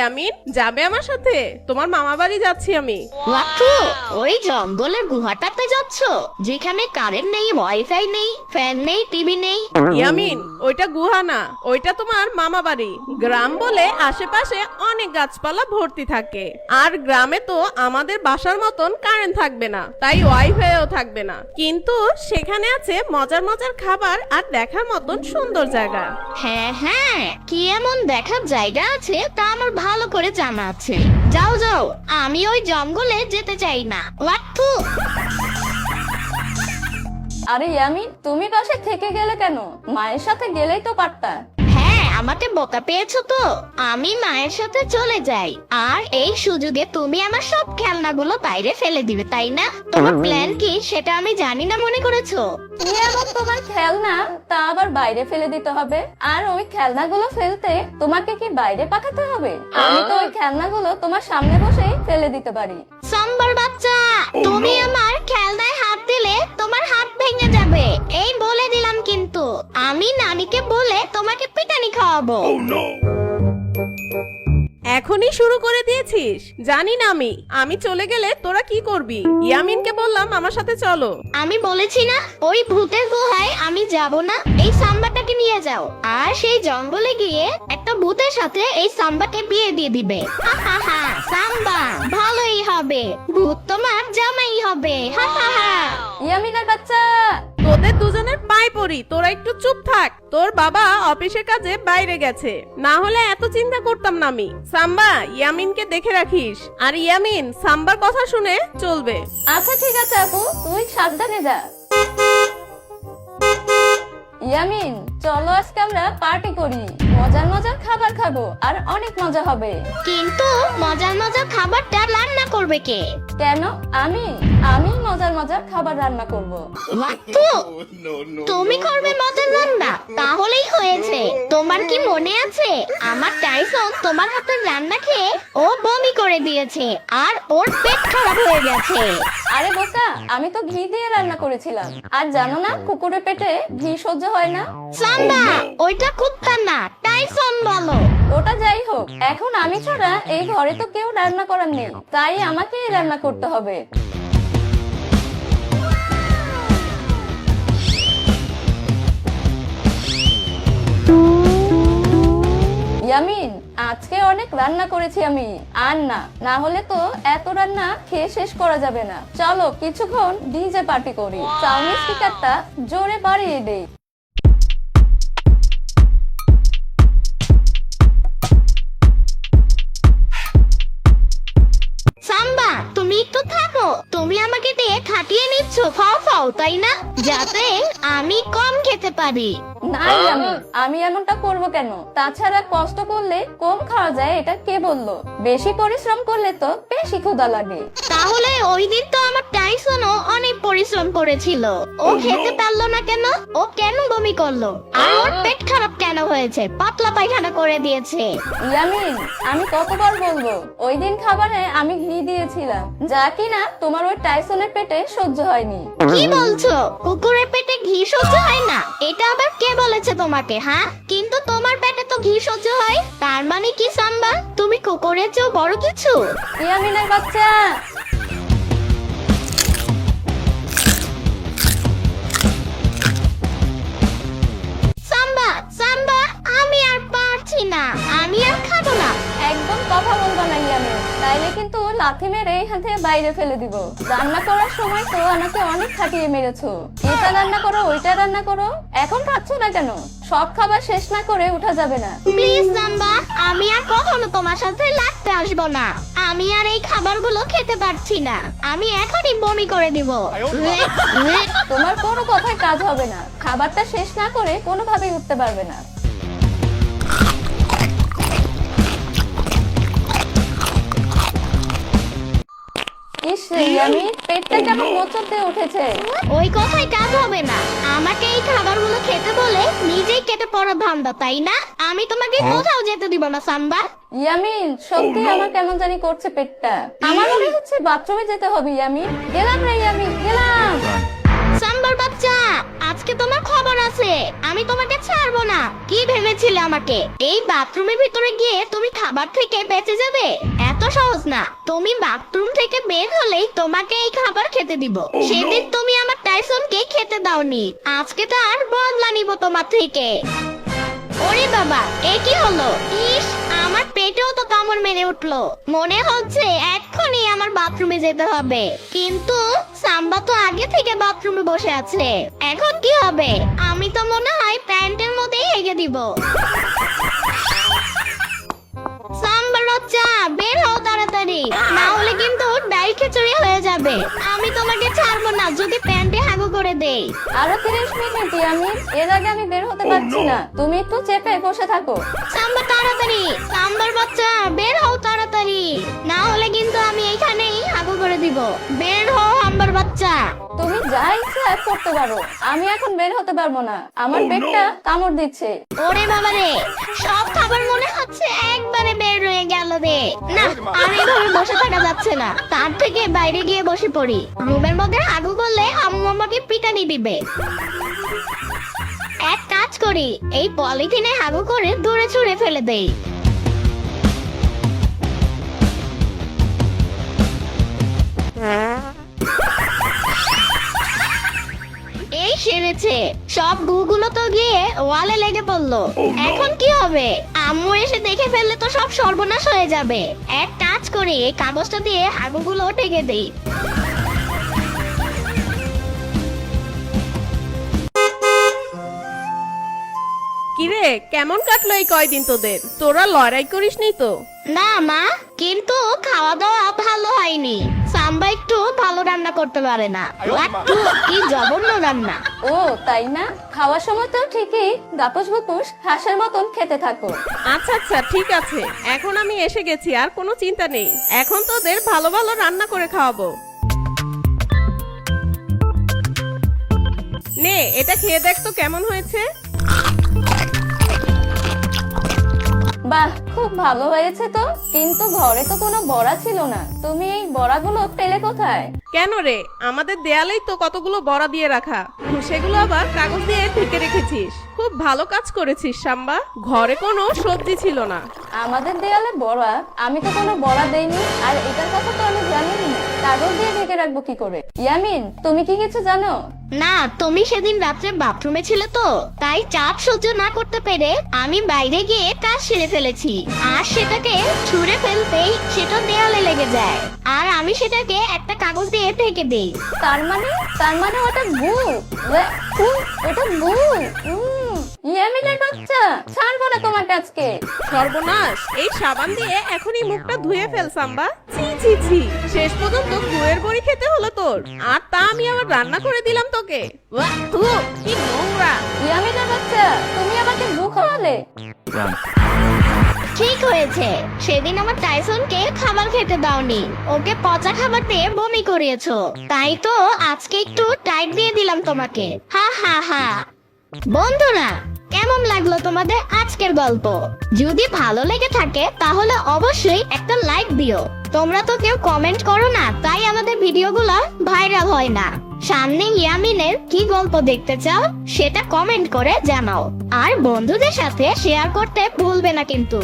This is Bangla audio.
ইয়ামিন, যাবে আমার সাথে? তোমার মামা বাড়ি যাচ্ছি আমি। লাট্টু, ওই জঙ্গলের গুহাটাতে যাচ্ছ যেখানে কারেন্ট নেই, ওয়াইফাই নেই, ফ্যান নেই, টিভি নেই? ইয়ামিন, ওইটা গুহা না, ওইটা তোমার মামা বাড়ি। গ্রাম বলে আশেপাশে অনেক গাছপালা ভর্তি থাকে, আর গ্রামে তো আমাদের বাসার মতন কারেন্ট থাকবে না, তাই ওয়াইফাইও থাকবে না, কিন্তু সেখানে আছে মজার মজার খাবার আর দেখার মতন সুন্দর জায়গা। হ্যাঁ হ্যাঁ, কি এমন দেখার জায়গা আছে তা আমার ভালো করে জানা আছে। যাও যাও, আমি ওই জঙ্গলে যেতে চাই না। লাট্টু, আরে ইয়ামিন, তুমি বাসে থেকে গেলে কেন? মায়ের সাথে গেলেই তো পারতা। হ্যাঁ, আমাকে বোকা পেয়েছো তো। আমি মায়ের সাথে চলে যাই, আর এই সুযোগে তুমি আমার সব খেলনাগুলো বাইরে ফেলে দিবে, তাই না? তোমার প্ল্যান কি সেটা আমি জানি না মনে করেছো? কি এমন তোমার খেলনা তা আবার বাইরে ফেলে দিতে হবে? আর ওই খেলনাগুলো ফেলতে তোমাকে কি বাইরে পাঠাতে হবে? আমি তো ওই খেলনাগুলো তোমার সামনে বসেই ফেলে দিতে পারি। সাম্বার বাচ্চা, তুমি আমার খেলনায় হাত দিলে তোমার হাত ভেঙে যাবে, এই বলে দিলাম। কিন্তু আমি নানিকে বলে তোমাকে পিটানি খাওয়াবো। এখনই শুরু করে দিয়েছিস? জানি না আমি চলে গেলে তোরা কি করবি? ইয়ামিনকে বললাম আমার সাথে চলো। আমি বলেছি না ওই ভূতের গুহায় আমি যাব না। এই সাম্বাটাকে নিয়ে যাও, আর সেই জঙ্গলে গিয়ে একটা ভূতের সাথে এই সাম্বাকে বিয়ে দিয়ে দিবে। হা হা হা, সাম্বা ভালোই হবে, ভূত তোমার জামাই হবে। হা হা হা। ইয়ামিনের বাচ্চা, তোদের দুজনের পায়ে পড়ি, তোরা একটু চুপ থাক। তোর বাবা অফিসের কাজে বাইরে গেছে, না হলে এত চিন্তা করতাম না আমি। সাম্বা, ইয়ামিনকে দেখে রাখিস, আর ইয়ামিন সাম্বার কথা শুনে চলবে। আচ্ছা ঠিক আছে আপু, তুই সাবধানে যা। ইয়ামিন, চলো আজকে আমরা পার্টি করি, মজার মজার খাবার খাবো, আর অনেক মজা হবে। কিন্তু মজার মজার খাবারটা রান্না করবে কে? কেন? আমি আমি মজার মজার খাবার রান্না করব। লাট্টু, তুমি করবে মজার রান্না? তাহলেই হয়েছে। তোমার কি মনে আছে আমার টাইসন তোমার হাতের রান্না খেয়ে ও বমি করে দিয়েছে, আর ওর পেট খারাপ হয়ে গেছে। আরে বোকা, আমি তো ঘি দিয়ে রান্না করেছিলাম। আর জানো না কুকুরের পেটে ঘি সহ্য হয় না। সাম্বা, ওইটা কুত্তা না, টাইসন বলো। ওটা যাই হোক, এখন আমি ছাড়া এই ঘরে তো কেউ রান্না করার নেই, তাই আমাকেই রান্না করতে হবে। ইয়ামিন, আজকে অনেক রান্না করেছি আমি। আর না হলে তো এত রান্না খেয়ে শেষ করা যাবে না। চলো কিছুক্ষণ ডিজে পার্টি করি, সাউন্ড স্পিকারটা জোরে বাড়িয়ে দেই। সাম্বা, তুমি একটু থাকো। তুমি আমাকে দিয়ে খাটিয়ে নিচ্ছ ফাও ফাও, তাই না? যাতে আমি কম খেতে পারি। না ইয়ামিন, আমি এমনটা করব কেন? তাছাড়া কষ্ট করলে কম খাওয়া যায় এটা কে বললো? বেশি পরিশ্রম করলে তো বেশি ক্ষুধা লাগে। তাহলে ওই দিন তো আমার টাইসনও অনেক পরিশ্রম করেছিল, ও খেতে পারলো না কেন? ও কেন বমি করলো? আর ওর পেট খারাপ কেন হয়েছে? পাতলা পায়খানা করে দিয়েছে। ইয়ামিন, আমি কতবার বলবো, ওই দিন খাবারে আমি ঘি দিয়েছিলাম, যা কিনা তোমার ওই টাইসনের পেটে সহ্য হয়নি। কি বলছো? কুকুরের পেটে ঘি সহ্য হয় না? এটা আবার কে বলেছে তোমাকে? হ্যাঁ, কিন্তু তোমার পেটে তো ঘি সহ্য হয়। তার মানে কি সাম্বা, তুমি কুকুরের চেয়েও বড় কিছু? ইয়ামিনের বাচ্চা, সাম্বা সাম্বা, আমি আর পারছি না, আমি আর খাবো না। একদম কথা বলবা না ইয়ামিন, তাইলে কিন্তু লাথি মেরে এখান থেকে বাইরে ফেলে দিব। রান্না করার সময় তো আমাকে অনেক খাটিয়ে মেরেছো, এটা রান্না করো ওইটা রান্না করো, এখন খাচ্ছ না কেন? সব খাবার শেষ না করে উঠা যাবে না। প্লিজ সাম্বা, আমি আর কখনো তোমার সাথে লাগতে আসবো না। আমি আর এই খাবারগুলো খেতে পারছি না, আমি এখনই বমি করে দিব। তোমার কোনো কথায় কাজ হবে না, খাবারটা শেষ না করে কোনোভাবেই উঠতে পারবে না। ইস রে ইয়ামিন, পেটটা কেমন মোচড় দিয়ে উঠেছে। ওই কথায় কাজ হবে না, আমাকে এই খাবারগুলো খেতে বলে নিজেই কেটে পড়া ধান্দা, তাই না? আমি তোমাকে কোথাও যেতে দিব না সাম্বা। ইয়ামিন, সত্যি আমার কেমন জানি করছে পেটটা। আমার মনে হচ্ছে বাথরুমে যেতে হবে। ইয়ামিন, গেলাম রে ইয়ামিন, গেলাম। সাম্বার বাচ্চা, আজকে তোমার খবর আছে। আমি তোমাকে ছাড়বো না। কি ভেবেছিলে আমাকে? এই বাথরুমের ভিতরে গিয়ে তুমি খাবার থেকে বেঁচে যাবে? এত সহজ না। তুমি বাথরুম থেকে বের হলেই তোমাকে এই খাবার খেতে দিব। সেদিন তুমি আমার টাইসনকে খেতে দাওনি, আজকে তার বদলা নিব তোমার থেকে। ওরে বাবা, এ কি হলো? ইস, আমার পেটেও তো কামড় মেরে উঠলো। মনে হচ্ছে এক্ষুনি আমার বাথরুমে যেতে হবে, কিন্তু সাম্বা তো আগে থেকে বাথরুমে বসে আছে। এখন কি হবে? আমি তো মনে হয় প্যান্টের মধ্যেই হেগে দিব। সাম্বার বাচ্চা, বের হও তাড়াতাড়ি, না হলে কিন্তু ডাল খিচুড়ি হয়ে যাবে। আমি তোমাকে ছাড়বো না যদি প্যান্টে হাগু করে দেই। আরো 30 মিনিট ইয়ামিন, এর আগে আমি বের হতে পারছি না। তুমি একটু চেপে বসে থাকো। সাম্বা তাড়াতাড়ি, সাম্বার বাচ্চা বের হও তাড়াতাড়ি, না হলে কিন্তু আমি এইখানেই হাগু করে দিব। বের হও সাম্বার বাচ্চা। তুমি যা ইচ্ছা করতে পারো, আমি এখন বের হতে পারবো না। আমার পেটটা কামড় দিচ্ছে। ওরে বাবা রে, সব খাবার মনে হচ্ছে একবারে বের হয়ে গেল রে। না, আর এভাবে বসে থাকা যাচ্ছে না। তার থেকে বাইরে গিয়ে বসে পড়ি। রুমের মধ্যে হাগু করলে আম্মু আমাকে পিটানি দিবে। এক কাজ করি, এই পলিথিনে হাগু করে দূরে ছুঁড়ে ফেলে দেই। এই সেরেছে, সব গুগুলো তো গিয়ে ওয়ালে লেগে পড়লো। এখন কি হবে? আম্মু এসে দেখে ফেললে তো সব সর্বনাশ হয়ে যাবে। এক কাজ করি, এই কাগজটা দিয়ে হাগুগুলো ঢেকে দেই। কিরে, কেমন কাটলো এই কয়দিন তোদের? তোরা লড়াই করিসনি তো? না মা, কিন্তু খাওয়া দাওয়া ভালো হয়নি। সাম্বা একটু ভালো রান্না করতে পারে না। একটু কি জঘন্য রান্না। ও তাই না? খাওয়ার সময় তো ঠিকই গাপুস গুপুস হাঁসের মতন খেতে থাকো। আচ্ছা আচ্ছা, ঠিক আছে, এখন আমি এসে গেছি, আর কোনো চিন্তা নেই। এখন তোদের ভালো ভালো রান্না করে খাওয়াবো। নে, এটা খেয়ে দেখ তো কেমন হয়েছে। বাহ, খুব ভালো হয়েছে তো। কিন্তু ঘরে তো কোনো বড়া ছিল না। তুমি এই বড়াগুলো পেলে কোথায়? কেন রে, আমাদের দেয়ালেই তো কতগুলো বড়া দিয়ে রাখা, সেগুলো আবার কাগজ দিয়ে ঢেকে রেখেছিস। খুব ভালো কাজ করেছিস সাম্বা, ঘরে কোনো সবজি ছিল না। আমাদের দেয়ালে বড়া? আমি তো কোনো বড়া দেইনি, আর এটার কথা তো আমি জানি না। কাগজ দিয়ে ঢেকে রাখবো কি করে? ইয়ামিন, তুমি কি কিছু জানো? না, তুমি সেদিন রাত্রে বাথরুমে ছিলে তো, তাই চাপ সহ্য না করতে পেরে আমি বাইরে গিয়ে কাজ সেরে ফেলেছি। আর সেটাকে ছুঁড়ে ফেলতেই সেটা দেয়ালে লেগে যায়, আর আমি সেটাকে একটা কাগজ দিয়ে ঢেকে দেই। তার মানে ওটা গু। ওটা গু। ইয়ামিনের বাচ্চা, ছাড়বো না তোমার কাছকে। সর্বনাশ, এই সাবান দিয়ে এখনই মুখটা ধুয়ে ফেল সাম্বা। ছি ছি ছি, শেষ পর্যন্ত গুয়ের বড়ি খেতে হলো তোর, আর তা আমি আবার রান্না করে দিলাম তোকে। ওয়াহ, থু, কি নোংরা। ইয়ামিনের বাচ্চা, তুমি আমাকে গু খাওয়ালে। ঠিক হয়েছে, সেদিন আমার টাইসনকে খাবার খেতে দাওনি, ওকে পচা খাবার দিয়ে বমি করিয়েছো, তাই তো আজকে একটু টাইট দিয়ে দিলাম তোমাকে। হা হা হা। বন্ধুরা, কেমন লাগলো তোমাদের আজকের গল্প? যদি ভালো লেগে থাকে তাহলে অবশ্যই একটা লাইক দিও। তোমরা তো কেউ কমেন্ট করো না, তাই আমাদের ভিডিওগুলো ভাইরাল হয় না। সামনে ইয়ামিনের কি গল্প দেখতে চাও সেটা কমেন্ট করে জানাও, আর বন্ধুদের সাথে শেয়ার করতে ভুলবে না কিন্তু।